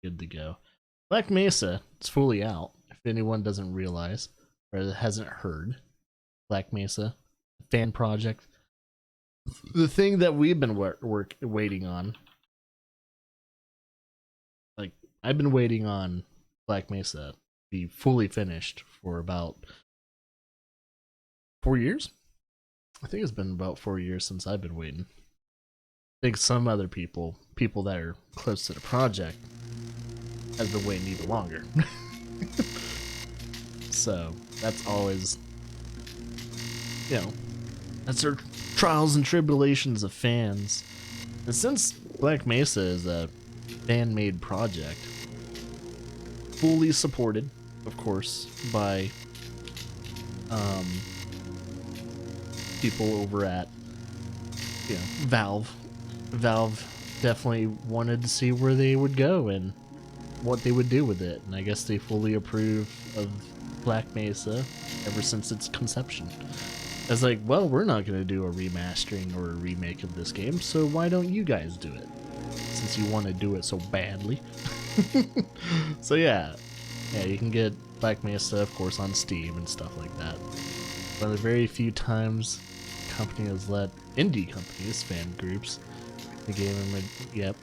good to go. Black Mesa, it's fully out. If anyone doesn't realize or hasn't heard, Black Mesa, fan project. The thing that we've been waiting on, like I've been waiting on Black Mesa to be fully finished for about 4 years. I think it's been about 4 years since I've been waiting. I think some other people that are close to the project, have been waiting even longer. So that's always, you know, that's our trials and tribulations of fans. And since Black Mesa is a fan-made project, fully supported, of course, by people over at, you know, Valve. Valve definitely wanted to see where they would go and what they would do with it, and I guess they fully approve of Black Mesa ever since its conception. It's like, well, we're not going to do a remastering or a remake of this game, so why don't you guys do it? Since you want to do it so badly. So yeah, you can get Black Mesa, of course, on Steam and stuff like that. One of the very few times company has let indie companies, fan groups, the game, yep,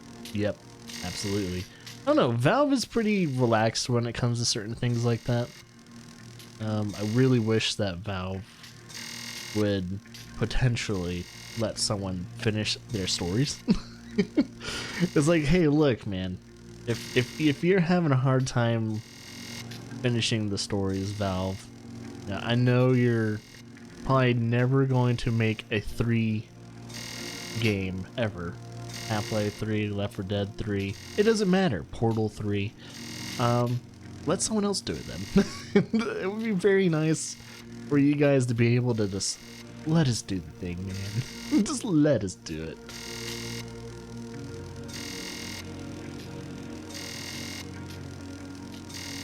absolutely. I don't know, Valve is pretty relaxed when it comes to certain things like that. I really wish that Valve would potentially let someone finish their stories. It's like, hey, look, man, if you're having a hard time finishing the stories, Valve, I know you're probably never going to make a 3 game ever. Half-Life 3, Left 4 Dead 3, it doesn't matter. Portal 3. Let someone else do it then. It would be very nice for you guys to be able to just let us do the thing, man. Just let us do it.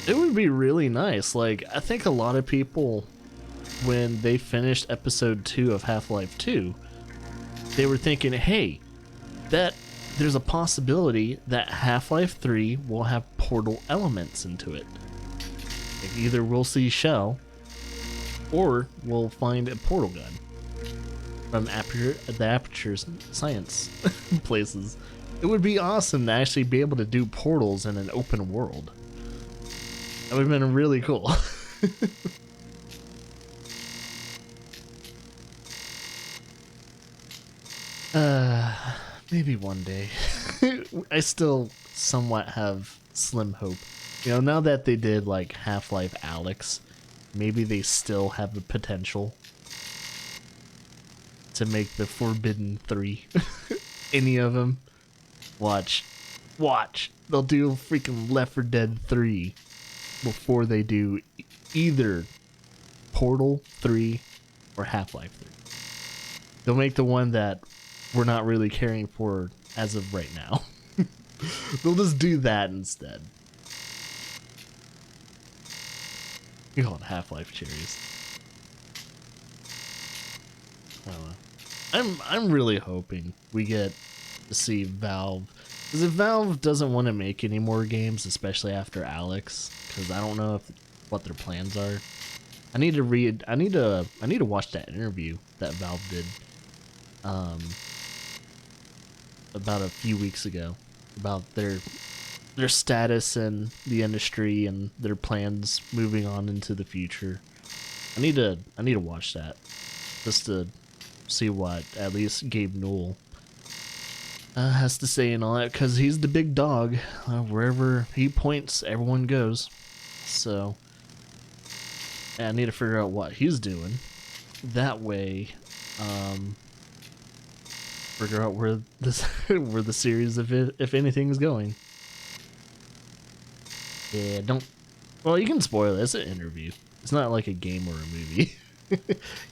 It would be really nice. Like, I think a lot of people, when they finished episode 2 of Half-Life 2, they were thinking, hey, that there's a possibility that Half-Life 3 will have Portal elements into it. Like, either we'll see Shell, or we'll find a portal gun from the Aperture Science places. It would be awesome to actually be able to do portals in an open world. That would have been really cool. Maybe one day. I still somewhat have slim hope. You know, now that they did like Half-Life Alyx, maybe they still have the potential to make the Forbidden 3. Any of them. Watch. They'll do freaking Left 4 Dead 3 before they do either Portal 3 or Half-Life 3. They'll make the one that we're not really caring for as of right now. They'll just do that instead. You call it Half-Life cherries. I don't know. I'm really hoping we get to see Valve, because if Valve doesn't want to make any more games, especially after Alyx, because I don't know what their plans are. I need to watch that interview that Valve did about a few weeks ago about their status in the industry and their plans moving on into the future. I need to watch that just to see what at least Gabe Newell has to say and all that, because he's the big dog. Wherever he points, everyone goes. So I need to figure out what he's doing. That way, figure out where this where the series, if anything, is going. Yeah, don't. Well, you can spoil it. It's an interview. It's not like a game or a movie.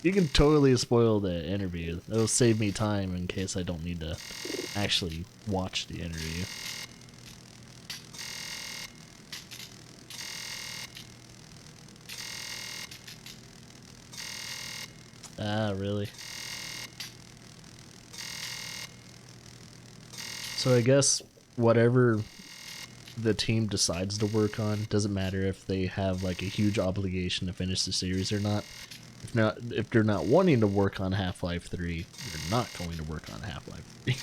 You can totally spoil the interview. It'll save me time in case I don't need to actually watch the interview. Ah, really? So I guess whatever the team decides to work on. Doesn't matter if they have like a huge obligation to finish the series or not. If they're not wanting to work on Half-Life 3, they're not going to work on Half-Life 3.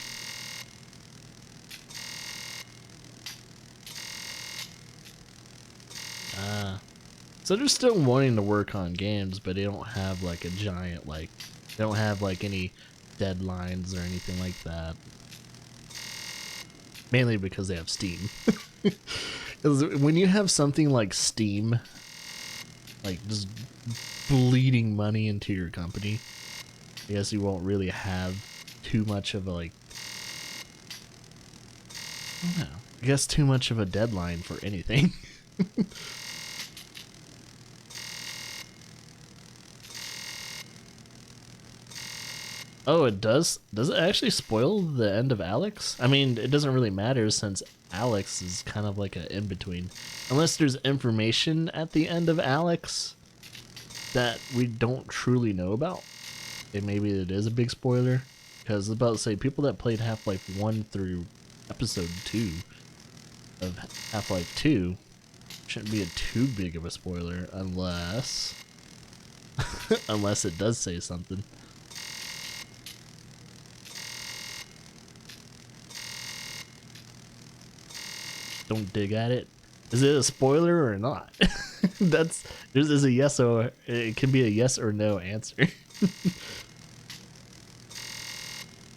So they're still wanting to work on games, but they don't have like a giant, like, they don't have like any deadlines or anything like that. Mainly because they have Steam. Because when you have something like Steam, like just bleeding money into your company, I guess you won't really have too much of a, like, I don't know, I guess too much of a deadline for anything. Oh, it does? Does it actually spoil the end of Alex? I mean, it doesn't really matter since Alex is kind of like an in-between. Unless there's information at the end of Alex that we don't truly know about. And maybe it is a big spoiler. Because I was about to say, people that played Half-Life 1 through episode 2 of Half-Life 2 shouldn't be too big of a spoiler unless... unless it does say something. Don't dig at it. Is it a spoiler or not? There's a yes or it can be a yes or no answer.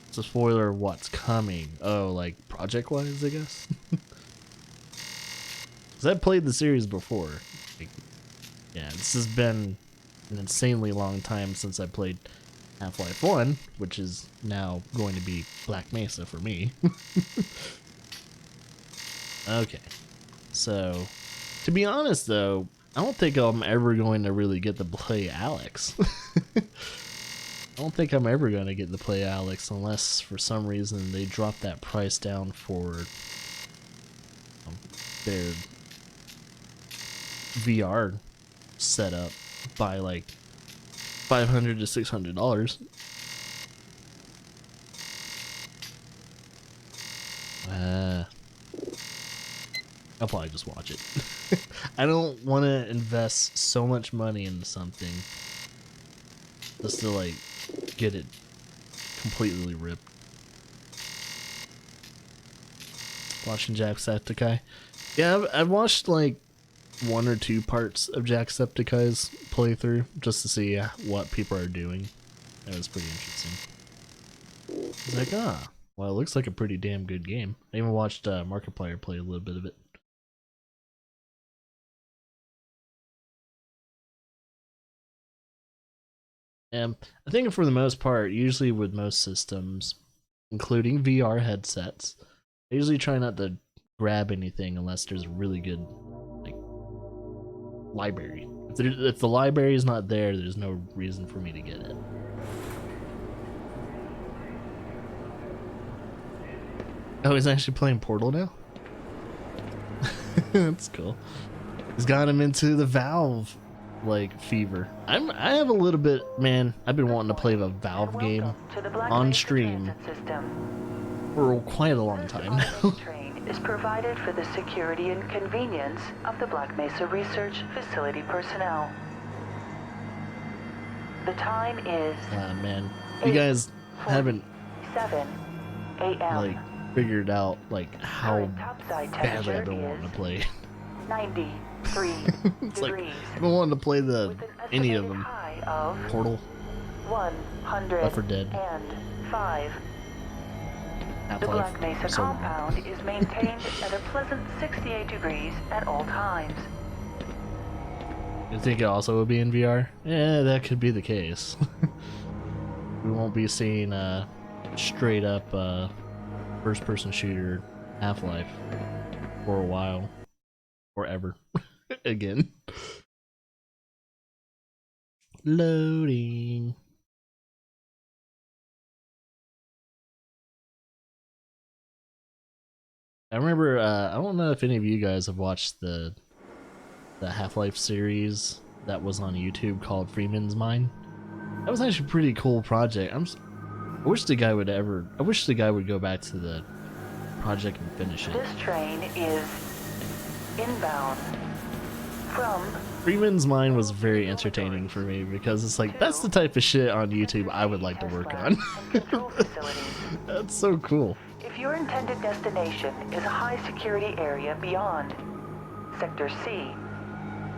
It's a spoiler of what's coming. Oh, like project wise, I guess. Cause I've played the series before. Like, yeah, this has been an insanely long time since I played Half-Life 1, which is now going to be Black Mesa for me. Okay, so to be honest though, I don't think I'm ever going to really get to play Alex. I don't think I'm ever going to get to play Alex unless for some reason they drop that price down for their VR setup by like $500 to $600. I'll probably just watch it. I don't want to invest so much money into something just to like get it completely ripped. Watching Jacksepticeye. Yeah, I've watched like 1 or 2 parts of Jacksepticeye's playthrough just to see what people are doing. That was pretty interesting. It's like, well, it looks like a pretty damn good game. I even watched Markiplier play a little bit of it. And I think for the most part, usually with most systems, including VR headsets, I usually try not to grab anything unless there's a really good like library. If the library is not there, there's no reason for me to get it. Oh, he's actually playing Portal now? That's cool. He's got him into the Valve like fever. I have a little bit, man. I've been wanting to play a Valve game on stream for quite a long time now. Train is provided for the security and convenience of the Black Mesa Research Facility personnel. The time is man, you guys haven't 7 a.m. like figured out like how badly I've been wanting to play. 93 It's like degrees. I've been wanting to play any of them. Of Portal, 105. Left 4 Dead, The Black Mesa compound is maintained at a pleasant 68 degrees at all times. You think it also will be in VR? Yeah, that could be the case. We won't be seeing straight up first-person shooter Half-Life for a while, or ever again. Loading. I remember, I don't know if any of you guys have watched the Half-Life series that was on YouTube called Freeman's Mine. That was actually a pretty cool project. I wish the guy would go back to the project and finish it. This train is inbound. From Freeman's Mind was very entertaining for me because it's like, that's the type of shit on YouTube I would like to work on. That's so cool. if your intended destination is a high security area beyond Sector C,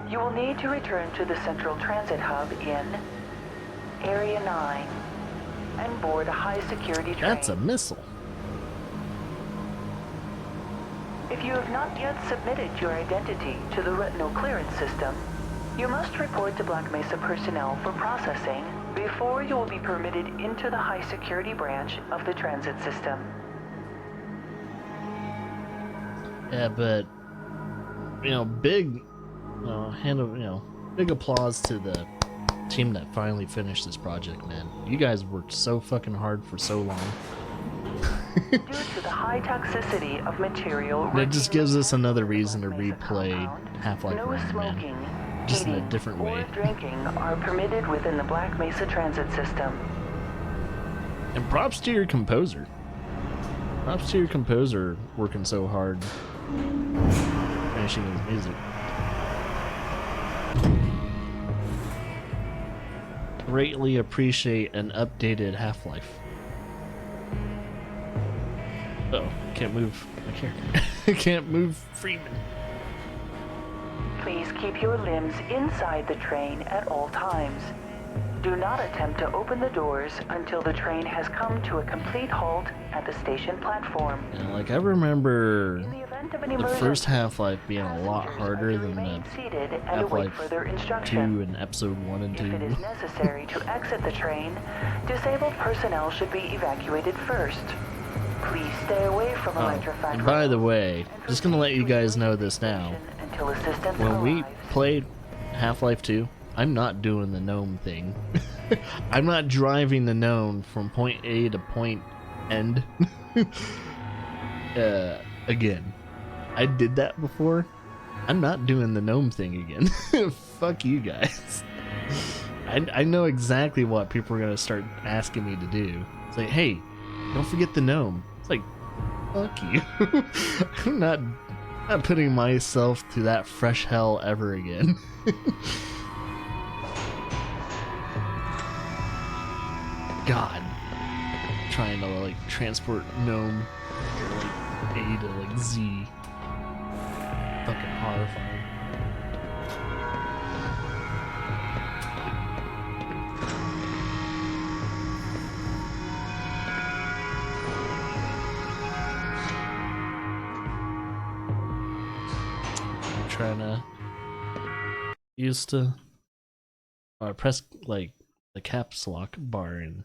you will need to return to the Central Transit Hub in Area 9 and board a high security train. That's a missile. If you have not yet submitted your identity to the retinal clearance system, you must report to Black Mesa personnel for processing before you will be permitted into the high security branch of the transit system. Yeah, but big big applause to the team that finally finished this project, man. You guys worked so fucking hard for so long. Due to the high toxicity of material, it just gives us another reason to replay Half-Life no 1, smoking, man. Just in a eating, different way. or drinking are permitted within the Black Mesa transit system. And props to your composer. Props to your composer working so hard finishing his music. Greatly appreciate an updated Half-Life. Oh, can't move my character. Can't move Freeman. Please keep your limbs inside the train at all times. Do not attempt to open the doors until the train has come to a complete halt at the station platform. Yeah, like I remember In the event of an the emergency, first Half-Life being a lot passengers harder are to than remain the seated and await Half-Life further 2 instruction. and Episode 1 and 2. If it is necessary to exit the train, disabled personnel should be evacuated first. Please stay away from electrified And by the rails way, and just gonna let you proceed to guys your know this now. destination until assistance When we arrives. played Half-Life 2, I'm not doing the gnome thing. I'm not driving the gnome from point A to point end. Again. I did that before. I'm not doing the gnome thing again. Fuck you guys. I know exactly what people are gonna start asking me to do. It's like, hey, don't forget the gnome. It's like, fuck you. I'm not putting myself through that fresh hell ever again. God, trying to like transport gnome from like A to like Z. Fucking horrifying. I'm trying to press like the caps lock bar and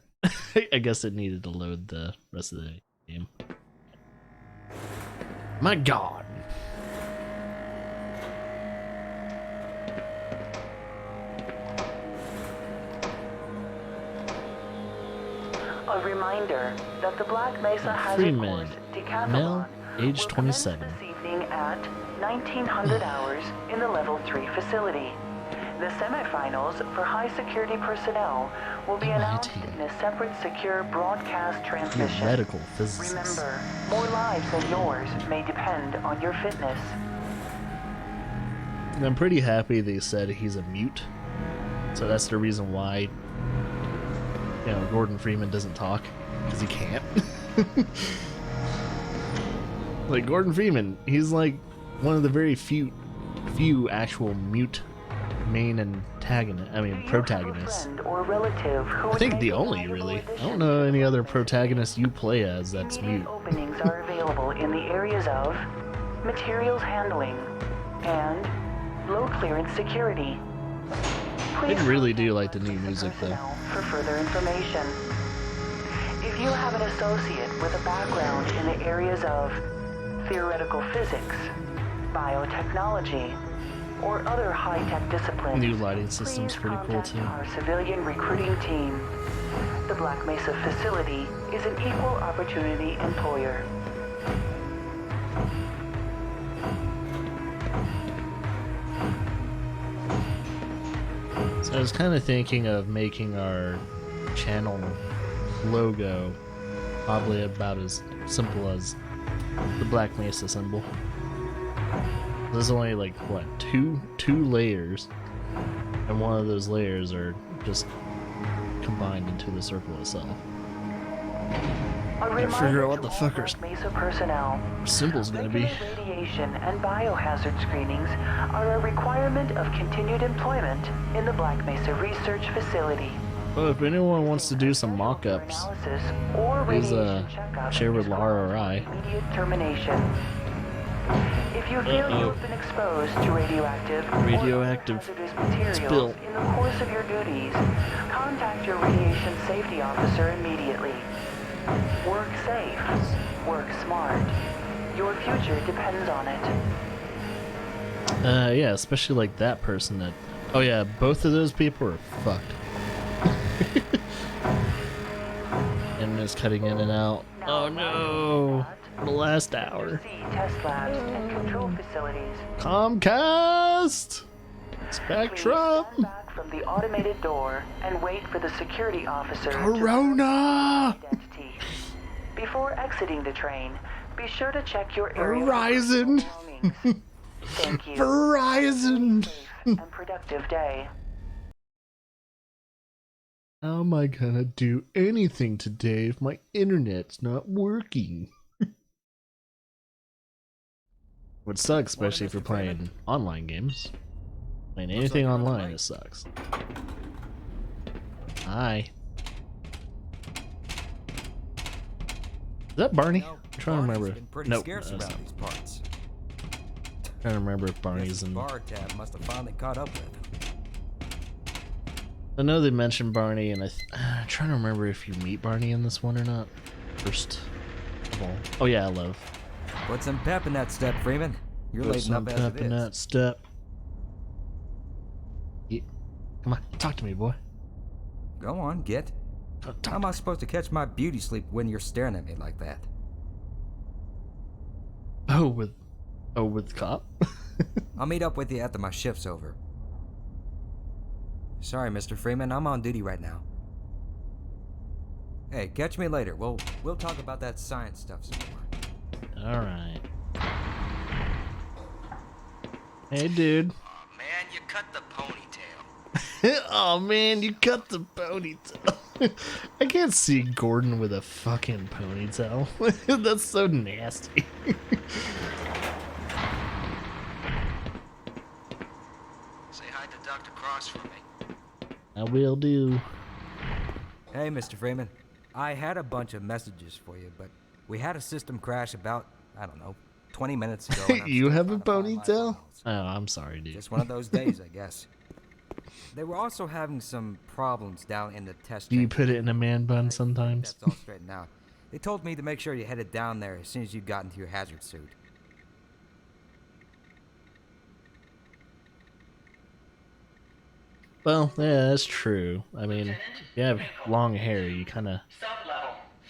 I guess it needed to load the rest of the game. My God. A reminder that the Black Mesa has Freeman, a course decathlon male, age will 27. commence this evening at 1900 hours in the Level 3 facility. The semifinals for high security personnel will be announced in a separate secure broadcast transmission. Theoretical physicist. Remember, more lives than yours may depend on your fitness. And I'm pretty happy they said he's a mute. So that's the reason why, Gordon Freeman doesn't talk. Because he can't. Like, Gordon Freeman, he's like one of the very few actual mute main protagonists. Or relative who I think would the make a only, valuable really. I addition don't know to any the other Black Mesa protagonist you play as that's Immediate mute. openings are available in the areas of materials handling and low clearance security. I really do like the new Please music, though. personnel for further information. If you have an associate with a background in the areas of theoretical physics, biotechnology, or other high-tech disciplines, New lighting system's please pretty cool, contact too. our civilian recruiting team. The Black Mesa facility is an equal opportunity employer. So I was kind of thinking of making our channel logo probably about as simple as the Black Mesa symbol. There's only like what two layers, and one of those layers are just combined into the circle itself. A Figure out what reminder the to all fuckers Black Mesa personnel. symbol's gonna be. Regular radiation and biohazard screenings are a requirement of continued employment in the Black Mesa Research Facility. Well, if anyone wants to do some mock-ups, please share with Lara or I. Immediate termination. If you feel you have been exposed to radioactive hazardous materials spill in the course of your duties, contact your radiation safety officer immediately. Work safe. Work smart. Your future depends on it. Yeah, especially like that person that... Oh yeah, both of those people are fucked. And it's cutting in and out. Oh no! For the last hour. Test labs and control facilities. Comcast! Spectrum! Please stand back from the automated door and wait for the security officer Corona! to identity. Before exiting the train, be sure to check your area. Verizon! Thank you. Verizon! Safe and productive day. How am I gonna do anything today if my internet's not working? Would suck, especially if you're playing online games. Playing anything online, it sucks. Hi. Is that Barney? I'm trying to remember. Nope. Scarce around these parts. Trying to remember if Barney's in. Bar tab must have finally caught up with him. I know they mentioned Barney, and I'm trying to remember if you meet Barney in this one or not. First of all. Oh yeah, I love. Put some pep in that step, Freeman. You're Put late some enough as pep it in is. that step. Yeah. Come on, talk to me, boy. Go on, get. How am I supposed to catch my beauty sleep when you're staring at me like that? Oh, with cop. I'll meet up with you after my shift's over. Sorry, Mr. Freeman, I'm on duty right now. Hey, catch me later. We'll talk about that science stuff some more. All right. Hey, dude. Oh man, you cut the ponytail. Oh man, you cut the ponytail. I can't see Gordon with a fucking ponytail. That's so nasty. Say hi to Dr. Cross for me. I will do. Hey, Mr. Freeman. I had a bunch of messages for you, but we had a system crash about, I don't know, 20 minutes ago. and I'm You still have a trying to find my ponytail? files. Oh, I'm sorry, dude. Just one of those days, I guess. They were also having some problems down in the test Do you chamber. put it in a man bun sometimes? That's all straightened out. They told me to make sure you headed down there as soon as you got into your hazard suit. Well, yeah, that's true. I mean, if you have long hair, you kind of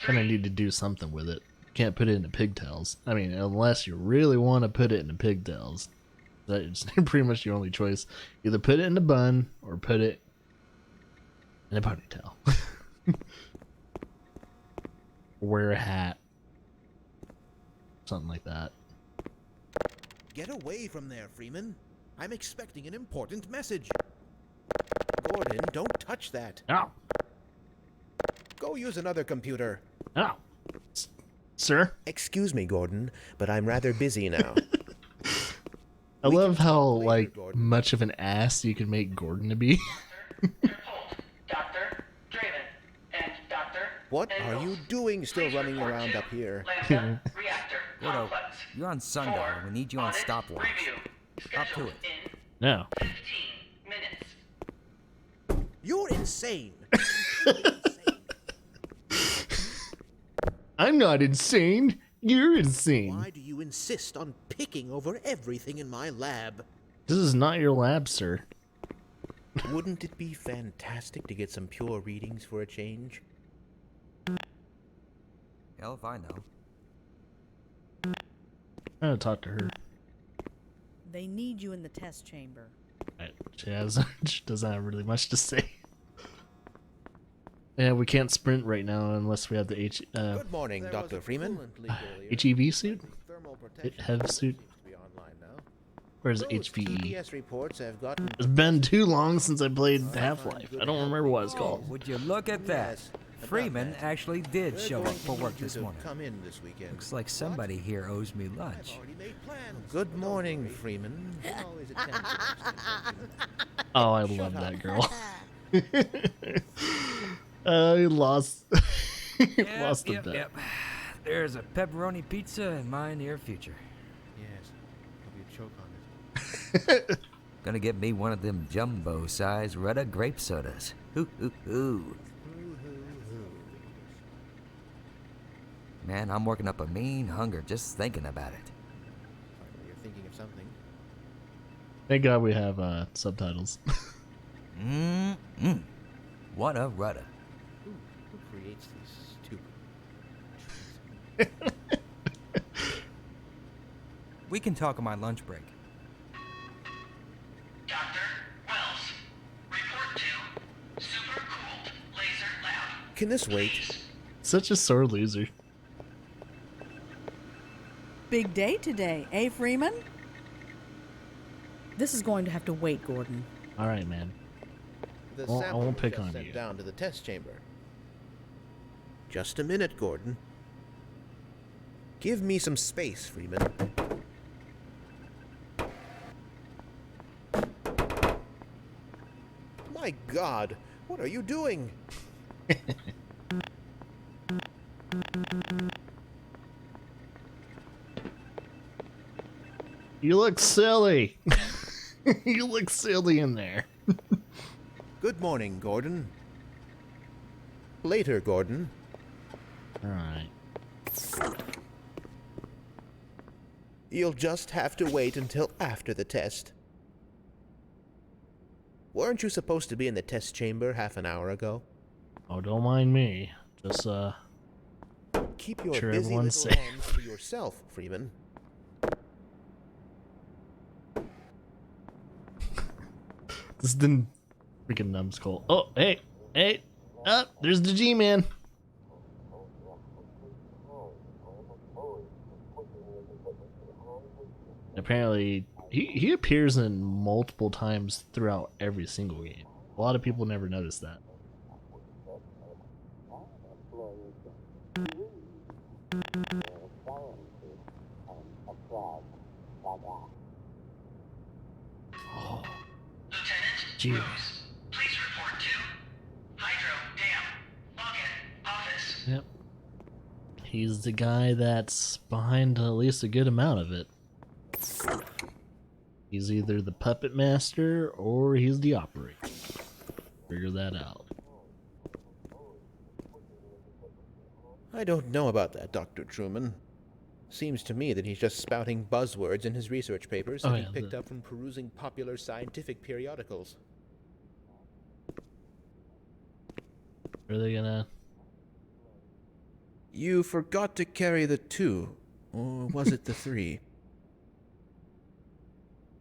need to do something with it. You can't put it into pigtails. I mean, unless you really want to put it into pigtails. That's pretty much your only choice. Either put it in a bun or put it in a ponytail. Wear a hat. Something like that. Get away from there, Freeman. I'm expecting an important message. Gordon, don't touch that. Oh, Go use another computer. oh. Sir? Excuse me, Gordon, but I'm rather busy now. I We love can how, talk later, like, Gordon. much of an ass you can make Gordon to be. Dr. Draven and Dr. What are you doing still running around up here? Lambda reactor Gordo, complex. you're on sundial. We need you on stopwatch. Up to it. No. 15 minutes. You're insane. I'm not insane. You're insane. Why do you insist on picking over everything in my lab? This is not your lab, sir. Wouldn't it be fantastic to get some pure readings for a change? Hell if I know. I'm gonna talk to her. They need you in the test chamber. She doesn't have really much to say. Yeah, we can't sprint right now unless we have the Good morning, There was a Dr. coolant Freeman. leak earlier. HEV suit? Thermal protection Hev suit? seems to be online now. Where's Those HVE? TPS reports have gotten It's been too long since I played Half-Life. I don't remember what it's Oh, called. would you look at that? Yes, about Freeman that. actually did We're show up going for to work need you this to morning. come in this weekend. Looks like somebody here owes me lunch. I've already made plans. Good morning, Freeman. You can always attend to those things. Oh, I Shut love up. that girl. He lost. He lost a bet. There's a pepperoni pizza in my near future. Yes, there'll be a choke on it. Gonna get me one of them jumbo-sized Rudda grape sodas. Hoo hoo hoo. Man, I'm working up a mean hunger just thinking about it. Finally, you're thinking of something. Thank God we have subtitles. What a Rudda. Who creates these stupid... We can talk on my lunch break. Dr. Wells, report to super-cooled laser lab. Can this wait? Such a sore loser. Big day today, eh, Freeman? This is going to have to wait, Gordon. All right, man. The Well, I sample won't was pick just on sent you. down to the test chamber. Just a minute, Gordon. Give me some space, Freeman. My God, what are you doing? You look silly. You look silly in there. Good morning, Gordon. Later, Gordon. All right. You'll just have to wait until after the test. Weren't you supposed to be in the test chamber half an hour ago? Oh, don't mind me. Just Keep your Sure busy everyone's little safe. hands to yourself, Freeman. this didn't freaking numbskull. Oh, hey, there's the G-Man. Apparently, he appears in multiple times throughout every single game. A lot of people never notice that. Oh, Lieutenant Gee. Rose, please report to Hydro Dam Login Office. yep. He's the guy that's behind at least a good amount of it. He's either the puppet master or he's the operator. Figure that out. I don't know about that, Dr. Truman. Seems to me that he's just spouting buzzwords in his research papers that Oh, he yeah, picked up from perusing popular scientific periodicals. Are they gonna... You forgot to carry the 2, or was it the 3?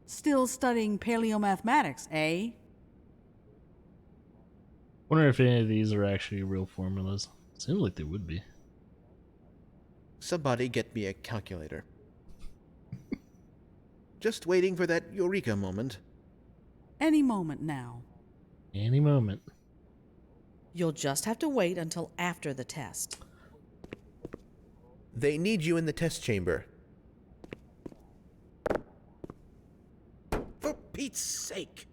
Still studying paleomathematics, eh? Wonder if any of these are actually real formulas. Seems like they would be. Somebody get me a calculator. Just waiting for that eureka moment. Any moment now. Any moment. You'll just have to wait until after the test. They need you in the test chamber. For Pete's sake!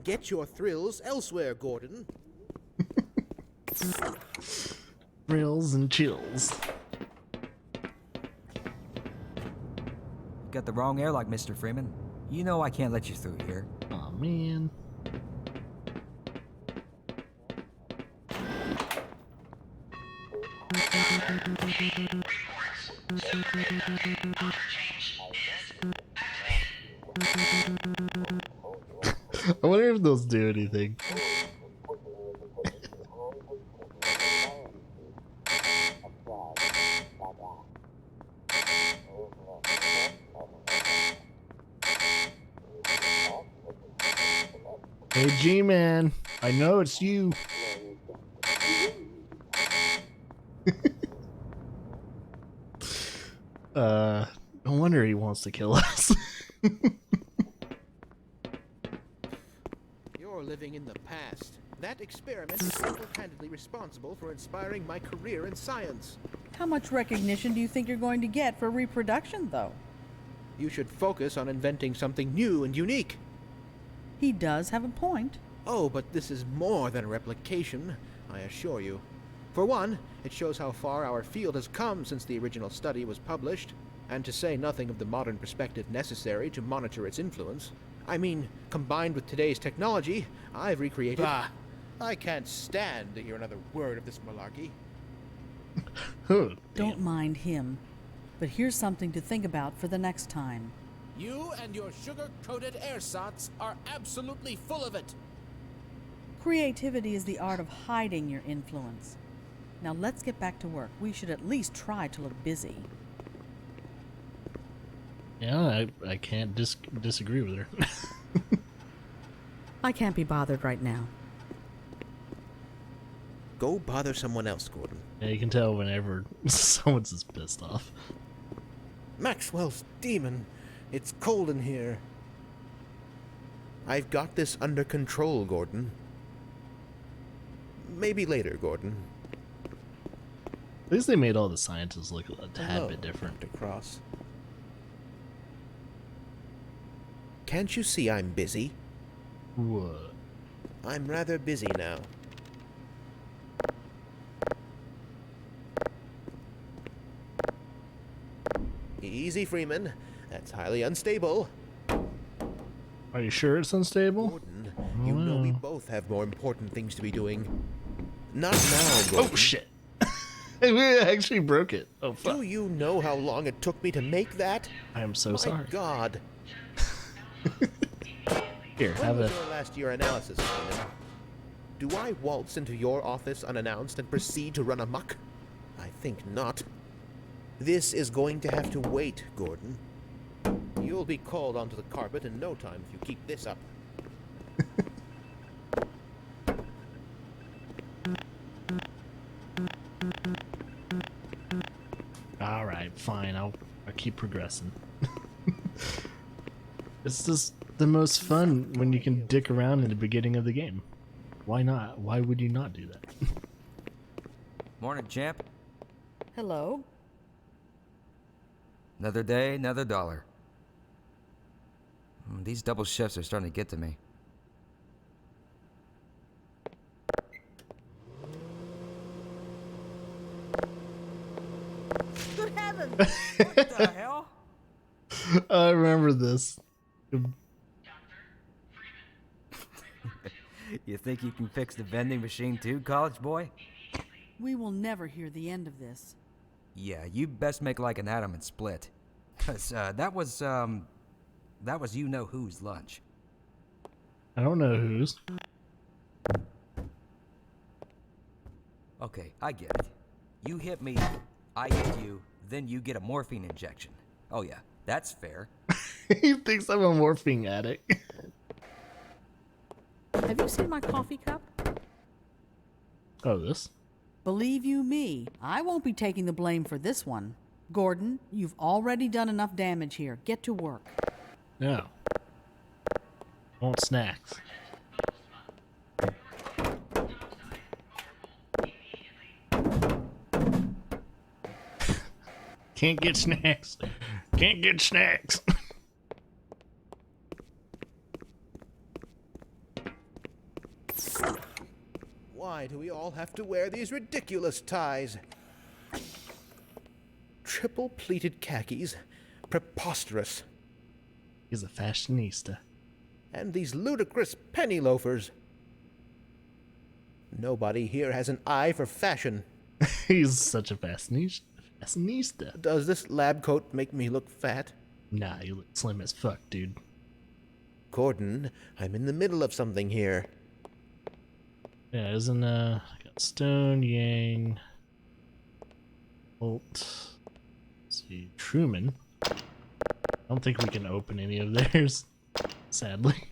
Get your thrills elsewhere, Gordon. Thrills and chills. Got the wrong airlock, Mr. Freeman. You know I can't let you through here. Aw, man. Reports. Super data interchange is activated. I wonder if those do anything. Hey, G-Man. I know it's you. No wonder he wants to kill us. You're living in the past. That experiment is single-handedly responsible for inspiring my career in science. How much recognition do you think you're going to get for reproduction, though? You should focus on inventing something new and unique. He does have a point. Oh, but this is more than a replication, I assure you. For one, it shows how far our field has come since the original study was published, and to say nothing of the modern perspective necessary to monitor its influence. I mean, combined with today's technology, I've recreated... Ah, I can't stand to hear another word of this malarkey. Don't mind him. But here's something to think about for the next time. You and your sugar-coated ersatz are absolutely full of it. Creativity is the art of hiding your influence. Now let's get back to work. We should at least try to look busy. Yeah, I can't disagree with her. I can't be bothered right now. Go bother someone else, Gordon. Yeah, you can tell whenever someone's just pissed off. Maxwell's demon. It's cold in here. I've got this under control, Gordon. Maybe later, Gordon. At least they made all the scientists look a tad Hello, bit different. Dr. Cross. Can't you see I'm busy? What? I'm rather busy now. Easy, Freeman. That's highly unstable. Are you sure it's unstable? Gordon, you know we both have more important things to be doing. Not now, Gordon. Oh shit! We actually broke it. Oh fuck! Do you know how long it took me to make that? I am so My sorry. God. Here, When have was a. your last year analysis, Freeman? Do I waltz into your office unannounced and proceed to run amok? I think not. This is going to have to wait, Gordon. You'll be called onto the carpet in no time if you keep this up. All right, fine. I'll keep progressing. It's just the most fun when you can dick around in the beginning of the game. Why not? Why would you not do that? Morning, champ. Hello? Another day, another dollar. These double shifts are starting to get to me. Good heavens! What the hell? I remember this. You think you can fix the vending machine too, college boy? We will never hear the end of this. Yeah, you best make like an atom and split. 'Cause that was you-know-who's lunch. I don't know whose. Okay, I get it. You hit me, I hit you, then you get a morphine injection. Oh yeah, that's fair. He thinks I'm a morphine addict. Have you seen my coffee cup? Oh, this? Believe you me, I won't be taking the blame for this one. Gordon, you've already done enough damage here. Get to work. No. Want snacks. Can't get snacks. Can't get snacks. Why do we all have to wear these ridiculous ties? Triple pleated khakis? Preposterous. He's a fashionista. And these ludicrous penny loafers. Nobody here has an eye for fashion. He's such a fashionista. Does this lab coat make me look fat? Nah, you look slim as fuck, dude. Gordon, I'm in the middle of something here. Yeah, isn't I got Stone, Yang, Holt, let's see, Truman. I don't think we can open any of theirs, sadly.